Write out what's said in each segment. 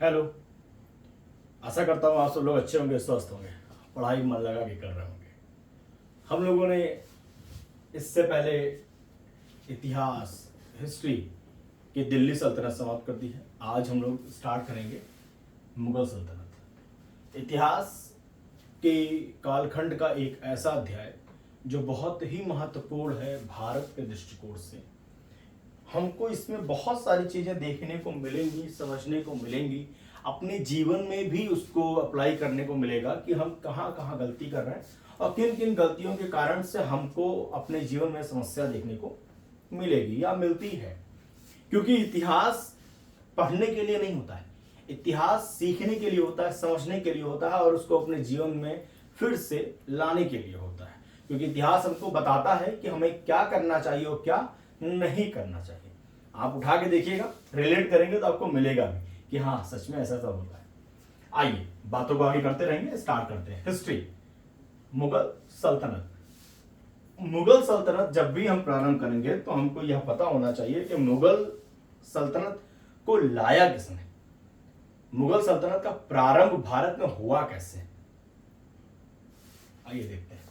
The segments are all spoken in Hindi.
हेलो। आशा करता हूँ आप सब लोग अच्छे होंगे, स्वस्थ होंगे, पढ़ाई मन लगा के कर रहे होंगे। हम लोगों ने इससे पहले इतिहास, हिस्ट्री की दिल्ली सल्तनत समाप्त कर दी है। आज हम लोग स्टार्ट करेंगे मुगल सल्तनत। इतिहास के कालखंड का एक ऐसा अध्याय जो बहुत ही महत्वपूर्ण है भारत के दृष्टिकोण से। हमको इसमें बहुत सारी चीज़ें देखने को मिलेंगी, समझने को मिलेंगी, अपने जीवन में भी उसको अप्लाई करने को मिलेगा कि हम कहाँ कहाँ गलती कर रहे हैं और किन किन गलतियों के कारण से हमको अपने जीवन में समस्या देखने को मिलेगी या मिलती है। क्योंकि इतिहास पढ़ने के लिए नहीं होता है, इतिहास सीखने के लिए होता है, समझने के लिए होता है और उसको अपने जीवन में फिर से लाने के लिए होता है। क्योंकि इतिहास हमको बताता है कि हमें क्या करना चाहिए और क्या नहीं करना चाहिए। आप उठा के देखिएगा, रिलेट करेंगे तो आपको मिलेगा भी कि हाँ सच में ऐसा सब होता है। आइए बातों को आगे करते रहेंगे, स्टार्ट करते हैं। हिस्ट्री, मुगल सल्तनत। मुगल सल्तनत जब भी हम प्रारंभ करेंगे तो हमको यह पता होना चाहिए कि मुगल सल्तनत को लाया किसने, मुगल सल्तनत का प्रारंभ भारत में हुआ कैसे। आइए देखते हैं।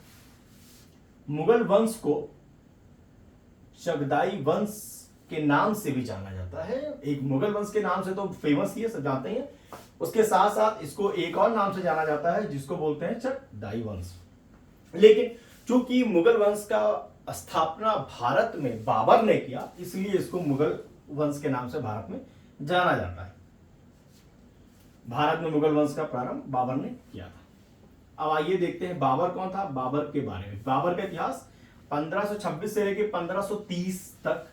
मुगल वंश को चगदाई वंश के नाम से भी जाना जाता है। एक मुगल वंश के नाम से तो फेमस ही है, सब जानते हैं। उसके साथ साथ इसको एक और नाम से जाना जाता है जिसको बोलते हैं चगदाई वंश। लेकिन चूंकि मुगल वंश का स्थापना भारत में बाबर ने किया, इसलिए इसको मुगल वंश के नाम से भारत में जाना जाता है। भारत में मुगल वंश का प्रारंभ बाबर ने किया था। अब आइए देखते हैं बाबर कौन था, बाबर के बारे में। बाबर का इतिहास 1526 से लेकर 1530 तक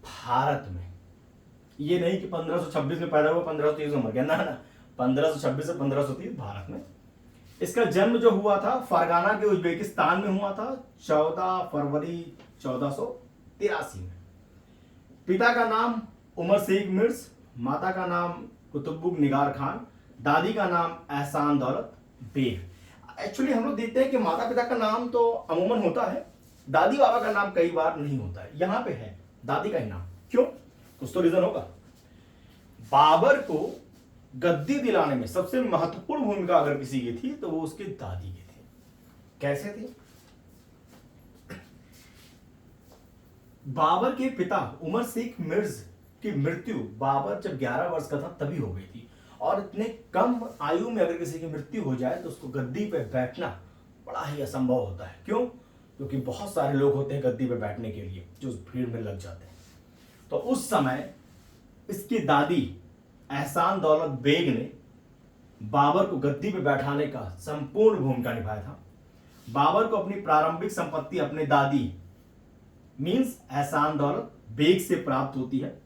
भारत में, ये नहीं कि 1526 में पैदा हुआ 1530 में मर गया, ना, 1526 से 1530 भारत में। इसका जन्म जो हुआ था फरगाना के उज्बेकिस्तान में हुआ था 14 फरवरी 1483 में। पिता का नाम उमर शेख मिर्ज, माता का नाम कुतुबुग निगार खान, दादी का नाम एहसान दौलत बेग। एक्चुअली हम लोग देखते हैं कि माता पिता का नाम तो अमूमन होता है, दादी बाबा का नाम कई बार नहीं होता है। यहां पे है दादी का ही नाम, क्यों? कुछ तो रीजन होगा। बाबर को गद्दी दिलाने में सबसे महत्वपूर्ण भूमिका अगर किसी की थी तो वो उसकी दादी की थी। कैसे थी? बाबर के पिता उमर शेख मिर्ज की मृत्यु बाबर जब 11 वर्ष का था तभी हो गई थी। और इतने कम आयु में अगर किसी की मृत्यु हो जाए तो उसको गद्दी पे बैठना बड़ा ही असंभव होता है। क्यों? क्योंकि बहुत सारे लोग होते हैं गद्दी पे बैठने के लिए जो उस भीड़ में लग जाते हैं। तो उस समय इसकी दादी एहसान दौलत बेग ने बाबर को गद्दी पे बैठाने का संपूर्ण भूमिका निभाया था। बाबर को अपनी प्रारंभिक संपत्ति अपने दादी मींस एहसान दौलत बेग से प्राप्त होती है।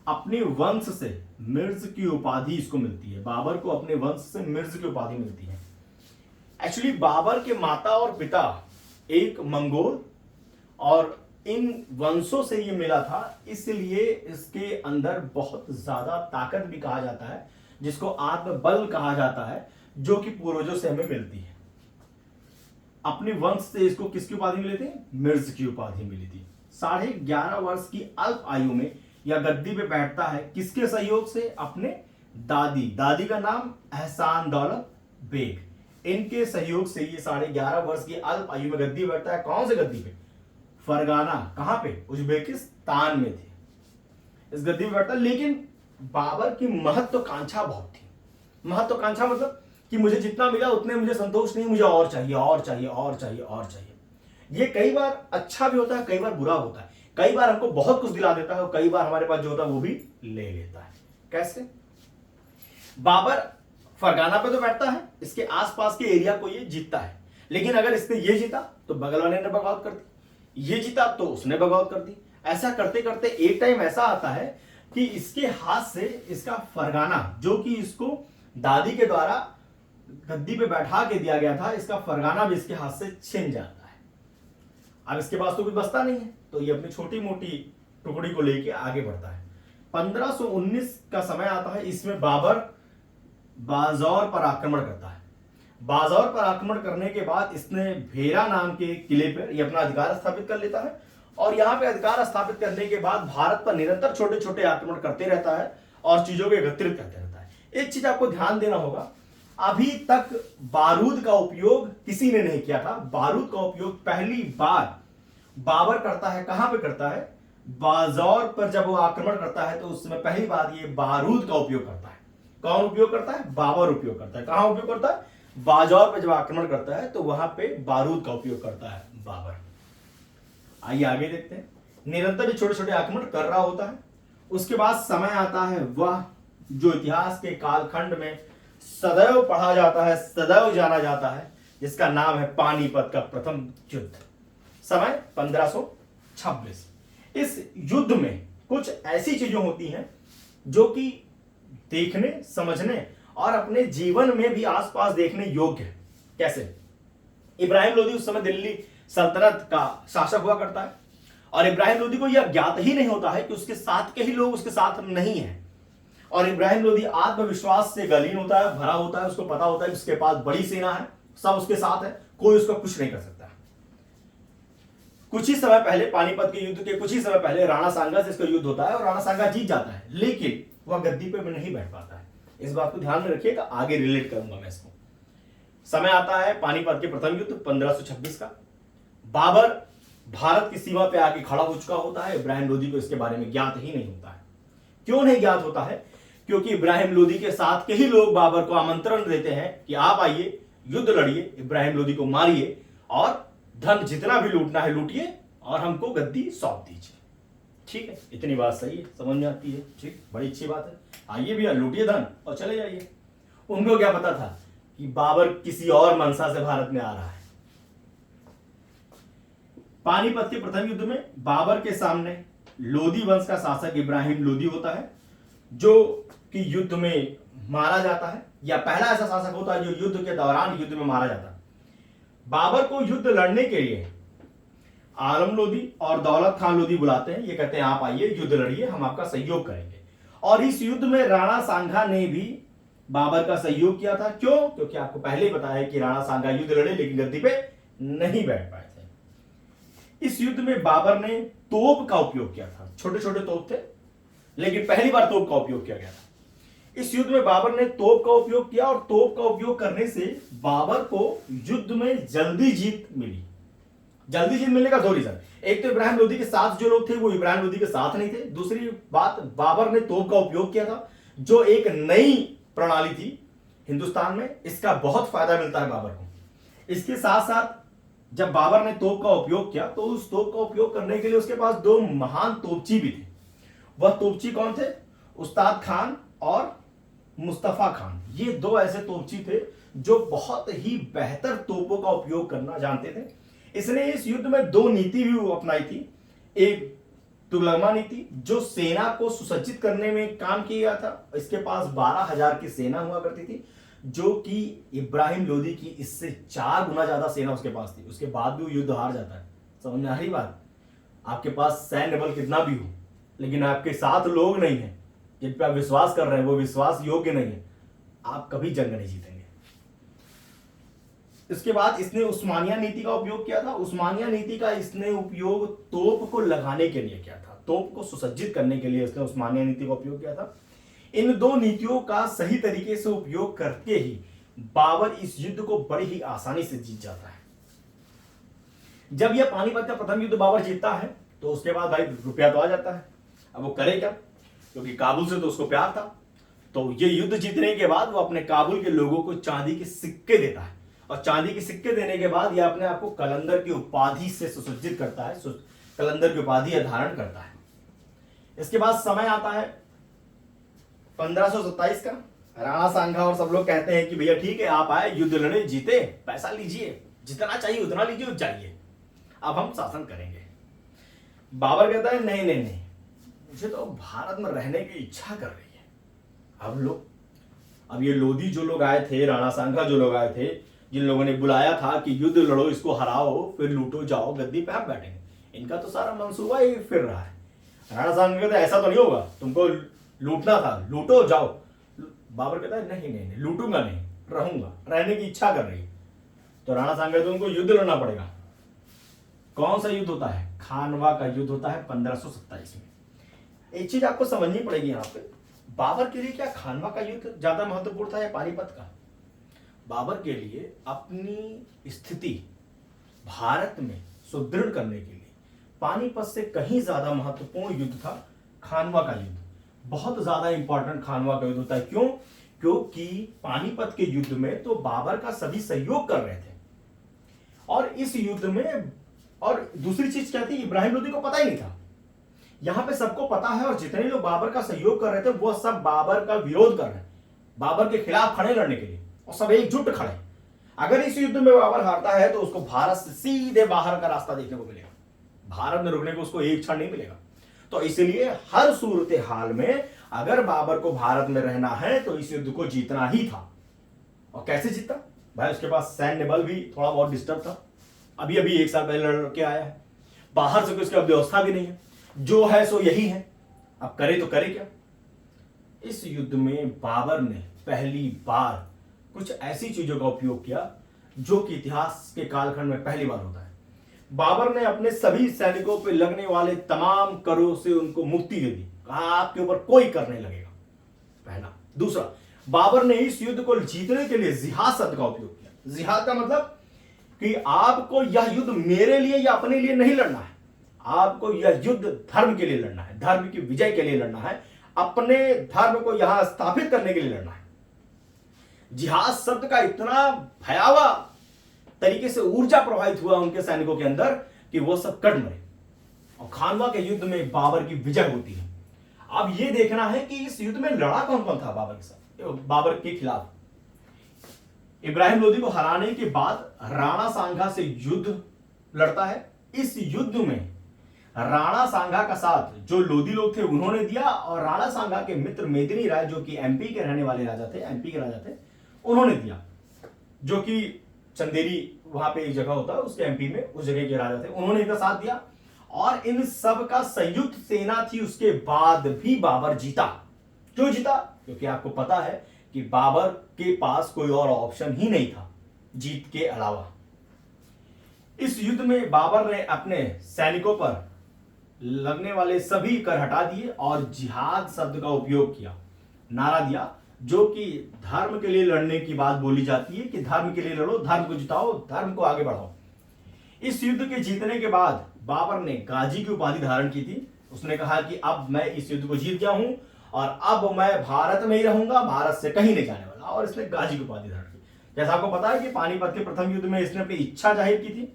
अपने वंश से मिर्ज की उपाधि इसको मिलती है। बाबर को अपने वंश से मिर्ज की उपाधि मिलती है। एक्चुअली बाबर के माता और पिता एक मंगोल और इन वंशों से ये मिला था, इसलिए इसके अंदर बहुत ज्यादा ताकत भी कहा जाता है, जिसको आत्मबल कहा जाता है, जो कि पूर्वजों से हमें मिलती है। अपने वंश से इसको किसकी उपाधि मिली थी? मिर्ज की उपाधि मिली थी। 11.5 वर्ष की अल्प आयु में यह गद्दी पे बैठता है। किसके सहयोग से? अपने दादी का नाम एहसान दौलत बेग, इनके सहयोग से ये 11.5 वर्ष की अल्प आयु में गद्दी बैठता है। कौन से गद्दी पे? फरगाना। कहां पे? उज्बेकिस्तान में थे इस गद्दी पे बैठता। लेकिन बाबर की महत्वाकांक्षा बहुत थी। महत्वाकांक्षा मतलब कि मुझे जितना मिला उतने मुझे संतोष नहीं, मुझे और चाहिए और चाहिए और चाहिए और चाहिए। ये कई बार अच्छा भी होता है, कई बार बुरा होता है। कई बार हमको बहुत कुछ दिला देता है और कई बार हमारे पास जो होता है वो भी ले लेता है। कैसे? बाबर फरगाना पे तो बैठता है, इसके आसपास के एरिया को ये जीतता है। लेकिन अगर इसने ये जीता तो बगल वाले ने बगावत कर दी, ये जीता तो उसने बगावत कर दी। ऐसा करते करते एक टाइम ऐसा आता है कि इसके हाथ से इसका फरगाना, जो कि इसको दादी के द्वारा गद्दी पे बैठा के दिया गया था, इसका फरगाना भी इसके हाथ से छिन जाता है। अब इसके पास तो कुछ बचता नहीं है, तो ये अपनी छोटी मोटी टुकड़ी को लेके आगे बढ़ता है। 1519 का समय आता है, इसमें बाबर बाजौर पर आक्रमण करता है। बाजौर पर आक्रमण करने के बाद इसने भेरा नाम के किले पर यह अपना अधिकार स्थापित कर लेता है और यहां पे अधिकार स्थापित करने के बाद भारत पर निरंतर छोटे छोटे आक्रमण करते रहता है और चीजों को एकत्रित करते रहता है। एक चीज आपको ध्यान देना होगा, अभी तक बारूद का उपयोग किसी ने नहीं किया था। बारूद का उपयोग पहली बार बाबर करता है। कहां पे करता है? बाजौर पर जब वो आक्रमण करता है तो उस समय पहली बार ये बारूद का उपयोग करता है। कौन उपयोग करता है? बाबर उपयोग करता है। कहां उपयोग करता है? बाजौर पर जब आक्रमण करता है तो वहां पे बारूद का उपयोग करता है बाबर। आइए आगे देखते हैं। निरंतर छोटे छोटे आक्रमण कर रहा होता है। उसके बाद समय आता है वह जो इतिहास के कालखंड में सदैव पढ़ा जाता है, सदैव जाना जाता है, जिसका नाम है पानीपत का प्रथम युद्ध। समय 1526। इस युद्ध में कुछ ऐसी चीजें होती हैं जो कि देखने, समझने और अपने जीवन में भी आसपास देखने योग्य है। कैसे? इब्राहिम लोदी उस समय दिल्ली सल्तनत का शासक हुआ करता है और इब्राहिम लोदी को यह ज्ञात ही नहीं होता है कि उसके साथ के ही लोग उसके साथ नहीं है। और इब्राहिम लोदी आत्मविश्वास से गलीन होता है, भरा होता है। उसको पता होता है कि उसके पास बड़ी सेना है, सब उसके साथ है, कोई उसका कुछ नहीं कर सकता। कुछ ही समय पहले, पानीपत के युद्ध के कुछ ही समय पहले राणा सांगा से इसका युद्ध होता है और राणा सांगा जीत जाता है, लेकिन वह गद्दी पे नहीं बैठ पाता है। इस बात को ध्यान में रखिएगा, आगे रिलेट करूंगा मैं इसको। समय आता है पानीपत के प्रथम युद्ध 1526 का। बाबर भारत की सीमा पे आके खड़ा हो चुका होता है। इब्राहिम लोदी को इसके बारे में ज्ञात ही नहीं होता है। क्यों नहीं ज्ञात होता है? क्योंकि इब्राहिम लोदी के साथ के ही लोग बाबर को आमंत्रण देते हैं कि आप आइए, युद्ध लड़िए, इब्राहिम लोदी को मारिए और धन जितना भी लूटना है लूटिए और हमको गद्दी सौंप दीजिए। ठीक है, इतनी बात सही है, समझ में आती है। ठीक, बड़ी अच्छी बात है। आइए भैया, लूटिए धन और चले जाइए। उनको क्या पता था कि बाबर किसी और मंशा से भारत में आ रहा है। पानीपत के प्रथम युद्ध में बाबर के सामने लोदी वंश का शासक इब्राहिम लोदी होता है, जो कि युद्ध में मारा जाता है, या पहला ऐसा शासक होता है जो युद्ध के दौरान युद्ध में मारा जाता है। बाबर को युद्ध लड़ने के लिए आलम लोदी और दौलत खान लोदी बुलाते हैं। ये कहते हैं आप आइए, युद्ध लड़िए, हम आपका सहयोग करेंगे। और इस युद्ध में राणा सांगा ने भी बाबर का सहयोग किया था। क्यों? क्योंकि आपको पहले ही बताया कि राणा सांगा युद्ध लड़े लेकिन गद्दी पे नहीं बैठ पाए थे। इस युद्ध में बाबर ने तोप का उपयोग किया था। छोटे छोटे तोप थे, लेकिन पहली बार तोप का उपयोग किया गया था। इस युद्ध में बाबर ने तोप का उपयोग किया और तोप का उपयोग करने से बाबर को युद्ध में जल्दी जीत मिली। जल्दी जीत मिलने का दो रीजन, एक तो इब्राहिम लोदी के साथ जो लोग थे वो इब्राहिम लोदी के साथ नहीं थे। दूसरी बात, बाबर ने तोप का उपयोग किया था, जो एक नई प्रणाली थी हिंदुस्तान में। इसका बहुत फायदा मिलता है बाबर को। इसके साथ साथ जब बाबर ने तोप का उपयोग किया तो उस तोप का उपयोग करने के लिए उसके पास दो महान तोपची भी थे। वह तोपची कौन थे? उस्ताद खान और मुस्तफा खान। ये दो ऐसे तोपची थे जो बहुत ही बेहतर तोपों का उपयोग करना जानते थे। इसने इस युद्ध में दो नीति भी अपनाई थी। एक तुगलमा नीति, जो सेना को सुसज्जित करने में काम किया था। इसके पास 12,000 की सेना हुआ करती थी, जो कि इब्राहिम लोदी की इससे 4 गुना ज्यादा सेना उसके पास थी। उसके बाद भी वो युद्ध हार जाता है। समझ में आ रही बात? आपके पास सैन्य बल कितना भी हो, लेकिन आपके साथ लोग नहीं है जिन पर आप विश्वास कर रहे हैं, वो विश्वास योग्य नहीं है, आप कभी जंग नहीं जीतेंगे। इसके बाद इसने उस्मानिया नीति का उपयोग किया था। उस्मानिया नीति का इसने उपयोग तोप को लगाने के लिए किया था। तोप को सुसज्जित करने के लिए इसने उस्मानिया नीति का उपयोग किया था। इन दो नीतियों का सही तरीके से उपयोग करके ही बाबर इस युद्ध को बड़ी ही आसानी से जीत जाता है। जब यह पानीपत का प्रथम युद्ध बाबर जीतता है तो उसके बाद भाई रुपया तो आ जाता है। अब वो करे क्या? क्योंकि काबुल से तो उसको प्यार था। तो ये युद्ध जीतने के बाद वो अपने काबुल के लोगों को चांदी के सिक्के देता है, और चांदी के सिक्के देने के बाद यह अपने आप को कलंदर की उपाधि से सुसज्जित करता है, कलंदर की उपाधि धारण करता है। इसके बाद समय आता है 1527 का। राणा सांगा और सब लोग कहते हैं कि भैया ठीक है, आप आए, युद्ध लड़े, जीते, पैसा लीजिए, जितना चाहिए उतना लीजिए, जाइए, अब हम शासन करेंगे। बाबर कहता है नहीं नहीं नहीं, मुझे तो भारत में रहने की इच्छा कर रही है। अब ये लोदी जो लोग आए थे, राणा सांगा जो लोग आए थे, जिन लोगों ने बुलाया था कि युद्ध लड़ो, इसको हराओ, फिर लूटो, जाओ, गद्दी पे आप बैठेंगे, इनका तो सारा मंसूबा ही फिर रहा है। राणा सांगा कहता है ऐसा तो नहीं होगा, तुमको लूटना था, लूटो, जाओ। बाबर कहता है नहीं नहीं नहीं, लूटूंगा नहीं, रहूंगा, रहने की इच्छा कर रही है। तो राणा सांगा तो उनको युद्ध लड़ना पड़ेगा। कौन सा युद्ध होता है? खानवा का युद्ध होता है 1527 में। एक चीज आपको समझनी पड़ेगी यहाँ पे, बाबर के लिए क्या खानवा का युद्ध ज्यादा महत्वपूर्ण था या पानीपत का? बाबर के लिए अपनी स्थिति भारत में सुदृढ़ करने के लिए पानीपत से कहीं ज्यादा महत्वपूर्ण युद्ध था खानवा का युद्ध। बहुत ज्यादा इंपॉर्टेंट खानवा का युद्ध होता है। क्यों? क्योंकि पानीपत के युद्ध में तो बाबर का सभी सहयोग कर रहे थे, और इस युद्ध में, और दूसरी चीज क्या थी, इब्राहिम लोदी को पता ही नहीं था। यहां पे सबको पता है, और जितने लोग बाबर का सहयोग कर रहे थे वो सब बाबर का विरोध कर रहे हैं, बाबर के खिलाफ खड़े लड़ने के लिए, और सब एकजुट खड़े। अगर इस युद्ध में बाबर हारता है तो उसको भारत से सीधे बाहर का रास्ता देखने को मिलेगा, भारत में रुकने को उसको एक क्षण नहीं मिलेगा। तो इसलिए हर सूरत हाल में अगर बाबर को भारत में रहना है तो इस युद्ध को जीतना ही था। और कैसे जीता भाई? उसके पास सैन्य बल भी थोड़ा बहुत डिस्टर्ब था, अभी अभी 1 साल पहले लड़ के आया है, बाहर से कोई उसकी व्यवस्था भी नहीं है, जो है सो यही है, अब करे तो करे क्या? इस युद्ध में बाबर ने पहली बार कुछ ऐसी चीजों का उपयोग किया जो कि इतिहास के कालखंड में पहली बार होता है। बाबर ने अपने सभी सैनिकों पर लगने वाले तमाम करों से उनको मुक्ति दे दी, कहा आपके ऊपर कोई कर नहीं लगेगा, पहला। दूसरा, बाबर ने इस युद्ध को जीतने के लिए जिहाद शब्द का उपयोग किया। जिहाद का मतलब कि आपको यह युद्ध मेरे लिए या अपने लिए नहीं लड़ना है, आपको यह युद्ध धर्म के लिए लड़ना है, धर्म की विजय के लिए लड़ना है, अपने धर्म को यहां स्थापित करने के लिए लड़ना है। जिहाद शब्द का इतना भयावह तरीके से ऊर्जा प्रवाहित हुआ उनके सैनिकों के अंदर कि वो सब कट मरे, और खानवा के युद्ध में बाबर की विजय होती है। अब ये देखना है कि इस युद्ध में लड़ा कौन कौन था बाबर के साथ, बाबर के खिलाफ। इब्राहिम लोदी को हराने के बाद राणा सांगा से युद्ध लड़ता है। इस युद्ध में राणा सांगा का साथ जो लोदी लोग थे उन्होंने दिया, और राणा सांगा के मित्र मेदिनी राय जो कि एमपी के रहने वाले राजा थे, एमपी के राजा थे, उन्होंने दिया, जो कि चंदेरी वहां पे एक जगह होता है उसके एमपी में, उस जगह के राजा थे, उन्होंने इनका साथ दिया। और इन सब का संयुक्त सेना थी। उसके बाद भी बाबर जीता। क्यों जीता? क्योंकि आपको पता है कि बाबर के पास कोई और ऑप्शन ही नहीं था जीत के अलावा। इस युद्ध में बाबर ने अपने सैनिकों पर लगने वाले सभी कर हटा दिए और जिहाद शब्द का उपयोग किया, नारा दिया, जो कि धर्म के लिए लड़ने की बात बोली जाती है कि धर्म के लिए लड़ो, धर्म को जिताओ, धर्म को आगे बढ़ाओ। इस युद्ध के जीतने के बाद बाबर ने गाजी की उपाधि धारण की थी। उसने कहा कि अब मैं इस युद्ध को जीत गया हूं और अब मैं भारत में ही रहूंगा, भारत से कहीं नहीं जाने वाला, और इसने गाजी की उपाधि धारण की। जैसा आपको पता है कि पानीपत के प्रथम युद्ध में इसने अपनी इच्छा जाहिर की थी,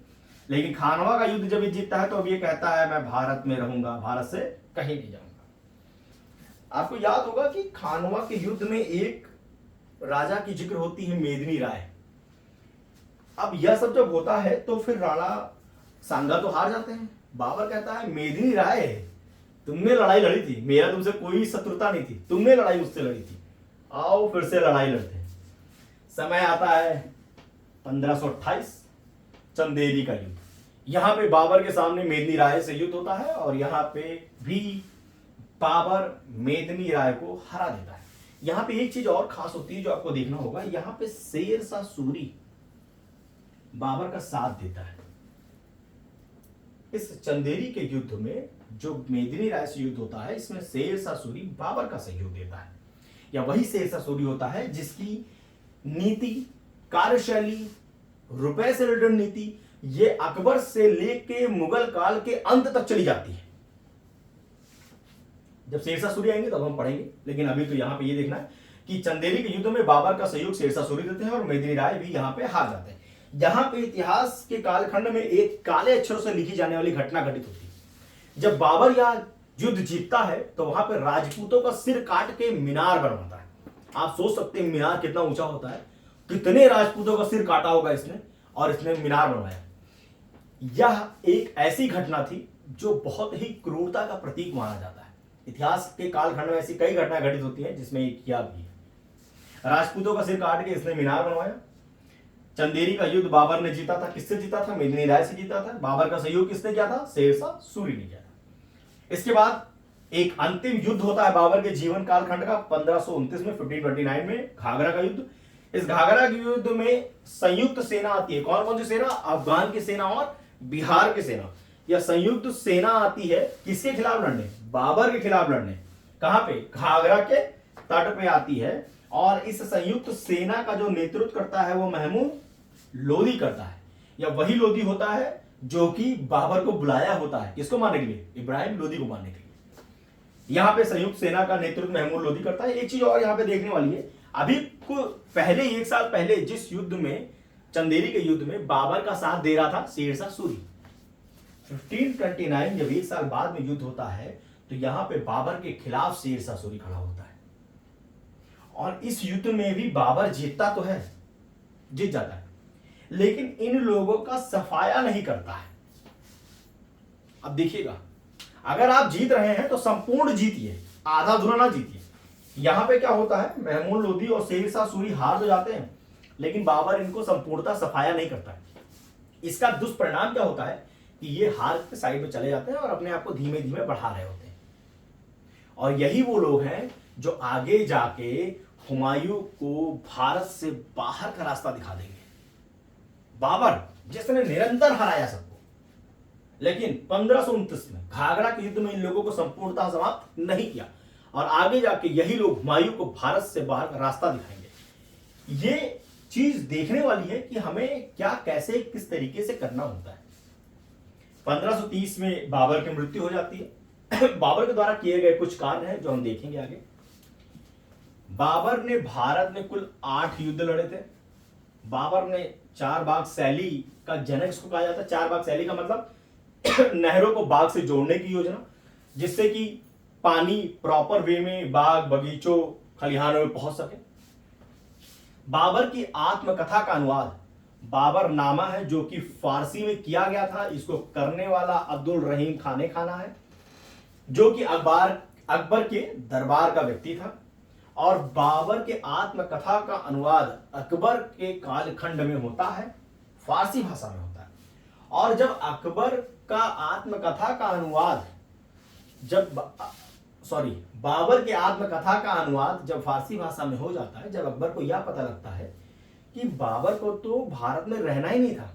लेकिन खानवा का युद्ध जब ये जीतता है तो अब ये कहता है मैं भारत में रहूंगा, भारत से कहीं नहीं जाऊंगा। आपको याद होगा कि खानवा के युद्ध में एक राजा की जिक्र होती है, मेदिनी राय। अब यह सब जब होता है तो फिर राणा सांगा तो हार जाते हैं। बाबर कहता है मेदिनी राय तुमने लड़ाई लड़ी थी, मेरा तुमसे कोई शत्रुता नहीं थी, तुमने लड़ाई मुझसे लड़ी थी, आओ फिर से लड़ाई लड़ते हैं। समय आता है 1528, चंदेरी का युद्ध। यहां पे बाबर के सामने मेदिनी राय से युद्ध होता है और यहां पे भी बाबर मेदिनी राय को हरा देता है। यहां पे एक चीज और खास होती है जो आपको देखना होगा, यहां पे शेर शाह सूरी बाबर का साथ देता है। इस चंदेरी के युद्ध में जो मेदिनी राय से युद्ध होता है, इसमें शेर शाह सूरी बाबर का सहयोग देता है, या वही शेर शाह सूरी होता है जिसकी नीति, कार्यशैली, रुपए से रिलेटेड नीति ये अकबर से लेके मुगल काल के अंत तक चली जाती है। जब शेर शाह सूरी आएंगे तब हम पढ़ेंगे, लेकिन अभी तो यहां पे ये देखना है कि चंदेरी के युद्ध में बाबर का सहयोग शेर शाह सूरी देते हैं और मेदिनी राय भी यहां पे हार जाते हैं। यहां पे इतिहास के कालखंड में एक काले अक्षरों से लिखी जाने वाली घटना घटित होती है। जब बाबर यहां युद्ध जीतता है तो वहां पे राजपूतों का सिर काट के मीनार बनवाता है। आप सोच सकते हैं मीनार कितना ऊंचा होता है, कितने राजपूतों का सिर काटा होगा इसने, और इसने मीनार बनवाया। यह एक ऐसी घटना थी जो बहुत ही क्रूरता का प्रतीक माना जाता है। इतिहास के कालखंड में ऐसी कई घटनाएं घटित होती हैं जिसमें एक किया भी है। राजपूतों का सिर काट के इसने मीनार बनवाया। चंदेरी का युद्ध बाबर ने जीता था। किससे जीता था? मेदिनी राय से जीता था। बाबर का सहयोग किसने किया था? शेर शाह सूरी ने किया था। इसके बाद एक अंतिम युद्ध होता है बाबर के जीवन कालखंड का 1529 में, 1529 में घाघरा का युद्ध। इस घाघरा के युद्ध में संयुक्त सेना आती है। कौन कौन सी सेना? अफगान की सेना और बिहार की सेना। यह संयुक्त सेना आती है किसके खिलाफ लड़ने? बाबर के खिलाफ लड़ने। कहां पे? घाघरा के तट पे आती है और इस संयुक्त सेना का जो नेतृत्व करता है वो महमूद लोदी करता है, या वही लोदी होता है जो कि बाबर को बुलाया होता है, किसको मारने के लिए, इब्राहिम लोदी को मारने के लिए। यहां पे संयुक्त सेना का नेतृत्व महमूद लोदी करता है। एक चीज और यहां पे देखने वाली है, अभी को पहले 1 साल पहले जिस युद्ध में, चंदेरी के युद्ध में बाबर का साथ दे रहा था शेरशाह सूरी, 1529 जब 1 साल बाद में युद्ध होता है तो यहां पे बाबर के खिलाफ शेरशाह सूरी खड़ा होता है और इस युद्ध में भी बाबर जीतता तो है, जीत जाता है, लेकिन इन लोगों का सफाया नहीं करता है। अब देखिएगा, अगर आप जीत रहे हैं तो संपूर्ण जीतिए, आधा अधूरा ना जीतिए। यहां पे क्या होता है, महमूद लोदी और शेरशाह सूरी हार तो जाते हैं, लेकिन बाबर इनको संपूर्णता सफाया नहीं करता है। इसका दुष्परिणाम क्या होता है कि ये हार के साइड में चले जाते हैं और अपने आप को धीमे धीमे बढ़ा रहे होते हैं। और यही वो लोग हैं जो आगे जाके हुमायूं को भारत से बाहर का रास्ता दिखा देंगे। बाबर जिसने निरंतर हराया सबको, लेकिन 1529 में घाघरा के युद्ध में इन लोगों को संपूर्णतः समाप्त नहीं किया और आगे जाके यही लोग हुमायूं को भारत से बाहर का रास्ता दिखाएंगे। ये चीज देखने वाली है कि हमें क्या, कैसे, किस तरीके से करना होता है। 1530 में बाबर की मृत्यु हो जाती है। बाबर के द्वारा किए गए कुछ कार्य हैं जो हम देखेंगे आगे। बाबर ने भारत में कुल 8 युद्ध लड़े थे। बाबर ने चार बाग शैली का जनक इसको कहा जाता है। चार बाग शैली का मतलब नहरों को बाग से जोड़ने की योजना, जिससे कि पानी प्रॉपर वे में बाग, बगीचों, खलिहानों में पहुंच सके। बाबर की आत्मकथा का अनुवाद बाबर नामा है, जो कि फारसी में किया गया था। इसको करने वाला अब्दुल रहीम खाने खाना है, जो कि अकबर के दरबार का व्यक्ति था। और बाबर के आत्मकथा का अनुवाद अकबर के कालखंड में होता है, फारसी भाषा में होता है। और जब अकबर का आत्मकथा का अनुवाद बाबर के आत्मकथा का अनुवाद जब फारसी भाषा में हो जाता है, जब अकबर को यह पता लगता है कि बाबर को तो भारत में रहना ही नहीं था।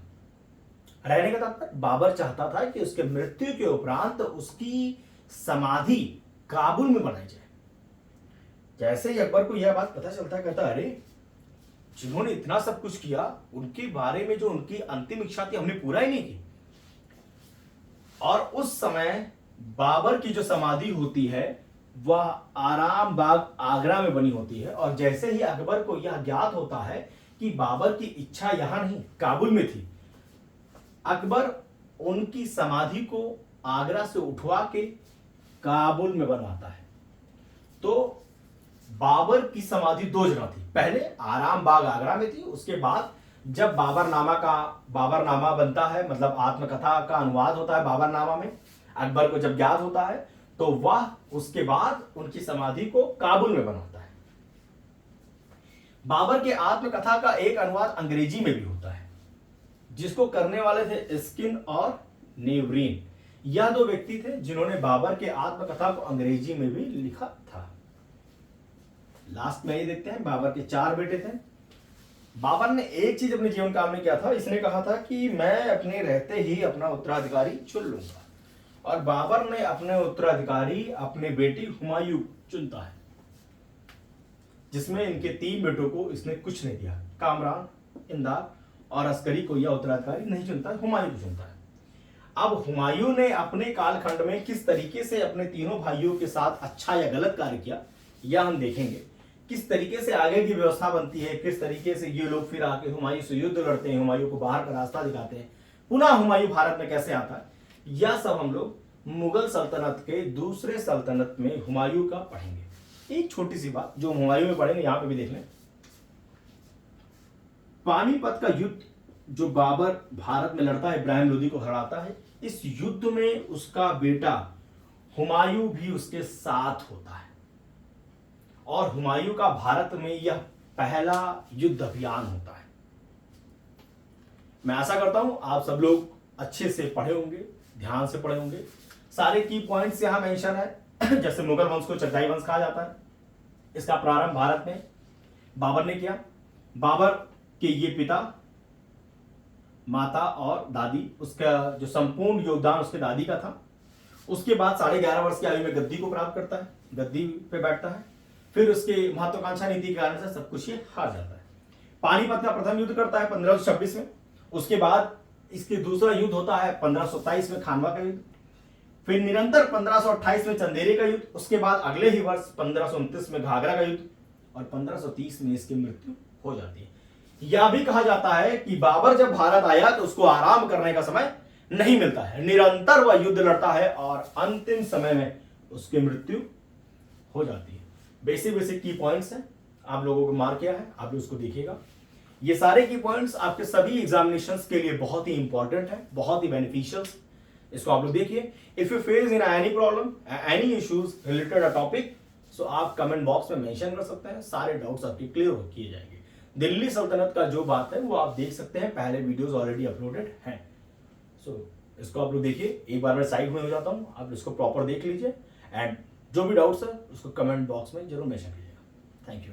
रहने का तात्पर्य, बाबर चाहता था कि उसके मृत्यु के उपरांत उसकी समाधि काबुल में बनाई जाए। जैसे ही अकबर को यह बात पता चलता है, कहता अरे, जिन्होंने इतना सब कुछ किया, उनके बारे में जो उनकी अंतिम इच्छा थी हमने पूरा ही नहीं की। और उस समय बाबर की जो समाधि होती है वह आराम बाग आगरा में बनी होती है। और जैसे ही अकबर को यह ज्ञात होता है कि बाबर की इच्छा यहां नहीं काबुल में थी, अकबर उनकी समाधि को आगरा से उठवा के काबुल में बनवाता है। तो बाबर की समाधि 2 जगह थी, पहले आराम बाग आगरा में थी, उसके बाद जब बाबरनामा बनता है, मतलब आत्मकथा का अनुवाद होता है बाबरनामा में, अकबर को जब ज्ञात होता है तो वह उसके बाद उनकी समाधि को काबुल में बनाता है। बाबर के आत्मकथा का एक अनुवाद अंग्रेजी में भी होता है, जिसको करने वाले थे स्किन और नेवरीन। यह 2 व्यक्ति थे जिन्होंने बाबर के आत्मकथा को अंग्रेजी में भी लिखा था। लास्ट में ये देखते हैं, बाबर के 4 बेटे थे। बाबर ने एक चीज अपने जीवन काल में किया था, इसने कहा था कि मैं अपने रहते ही अपना उत्तराधिकारी चुन लूंगा। और बाबर ने अपने उत्तराधिकारी अपने बेटी हुमायूं चुनता है, जिसमें इनके 3 बेटों को इसने कुछ नहीं दिया। कामरान, इंदार और अस्करी को यह उत्तराधिकारी नहीं चुनता, हुमायूं को चुनता है। अब हुमायूं ने अपने कालखंड में किस तरीके से अपने तीनों भाइयों के साथ अच्छा या गलत कार्य किया, यह हम देखेंगे। किस तरीके से आगे की व्यवस्था बनती है, किस तरीके से ये लोग फिर आके हुमायूं से युद्ध लड़ते हैं, हुमायूं को बाहर का रास्ता दिखाते हैं, पुनः हुमायूं भारत में कैसे आता है, यह सब हम लोग मुगल सल्तनत के दूसरे सल्तनत में हुमायूं का पढ़ेंगे। एक छोटी सी बात जो हुमायूं में पढ़ेंगे, यहां पे भी देख लें। पानीपत का युद्ध जो बाबर भारत में लड़ता है, इब्राहिम लोदी को हराता है, इस युद्ध में उसका बेटा हुमायूं भी उसके साथ होता है। और हुमायूं का भारत में यह पहला युद्ध अभियान होता है। मैं आशा करता हूं आप सब लोग अच्छे से पढ़े होंगे, ध्यान से पढ़े होंगे। सारे की पॉइंट्स यहां मेंशन है। जैसे मुगल वंश को चगाई वंश कहा जाता है, इसका प्रारंभ भारत में बाबर ने किया। बाबर के ये पिता, माता और दादी, उसका जो संपूर्ण योगदान उसके दादी का था। उसके बाद 11.5 वर्ष की आयु में गद्दी को प्राप्त करता है, गद्दी पे बैठता है। फिर उसके महत्वाकांक्षा नीति के कारण से सब कुछ ये हार जाता है। पानीपत का प्रथम युद्ध करता है 1526 में। उसके बाद इसके दूसरा युद्ध होता है 1527 में खानवा का युद्ध। फिर निरंतर 1528 में चंदेरी का युद्ध। उसके बाद अगले ही वर्ष 1529 में घाघरा का युद्ध और 1530 में इसकी मृत्यु हो जाती है। यह भी कहा जाता है कि बाबर जब भारत आया तो उसको आराम करने का समय नहीं मिलता है, निरंतर वह युद्ध लड़ता है और अंतिम समय में उसकी मृत्यु हो जाती है। बेसिक की पॉइंट्स हैं, आप लोगों को मार्क किया है, आप उसको देखिएगा। ये सारे की पॉइंट्स आपके सभी एग्जामिनेशंस के लिए बहुत ही इंपॉर्टेंट है, बहुत ही बेनिफिशियल। इसको आप लोग देखिए। If you face in any problem, any issues related a topic, so आप कमेंट बॉक्स में मेंशन कर सकते हैं, सारे डाउट्स आपके क्लियर किए जाएंगे। दिल्ली सल्तनत का जो बात है वो आप देख सकते हैं, पहले वीडियोस ऑलरेडी अपलोडेड हैं। सो इसको आप लोग देखिए। एक बार मैं साइड में हो जाता हूँ, आप इसको प्रॉपर देख लीजिए एंड जो भी डाउट्स है उसको कमेंट बॉक्स में जरूर मेंशन कीजिएगा। Thank you.